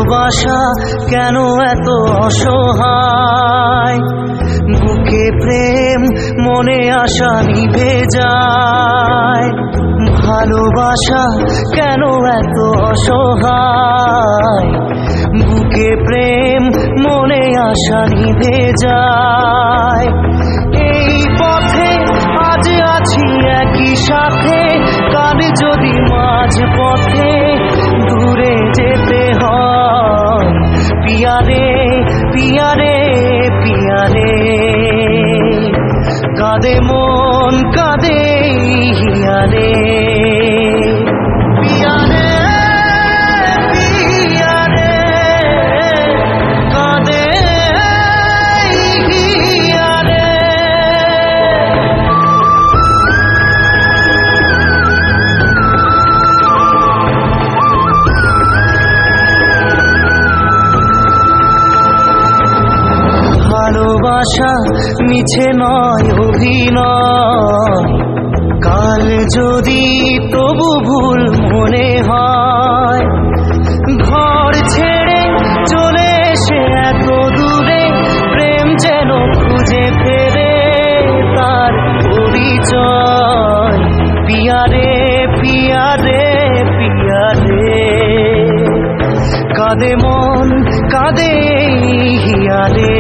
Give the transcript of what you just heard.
ভালোবাসা কেন এত অসহায়, বুকে প্রেম মনে আশা নিভে যায়। ভালোবাসা কেন এত অসহায়, বুকে প্রেম মনে আশা নিভে যায়। এই পথে আজ আছি একই সাথে, কাল যদি মাঝ পথে দূরে যেতে হয়। পিয়ারে পিয়ারে পিয়ারে, কাঁদে মন কাঁদে হিয়ারে। পিয়ারে পিয়ারে, কাঁদে হিয়ারে। ভালোবাসা মিছে নয় অভিনয়, কাল যদি তবু ভুল মনে হয়। ঘর ছেড়ে চলে এসে এত দূরে, প্রেম যেন খুঁজে ফেরে তার পরিচয়। পিয়ারে পিয়ারে পিয়ারে, কাঁদে মন কাঁদে হিয়ারে।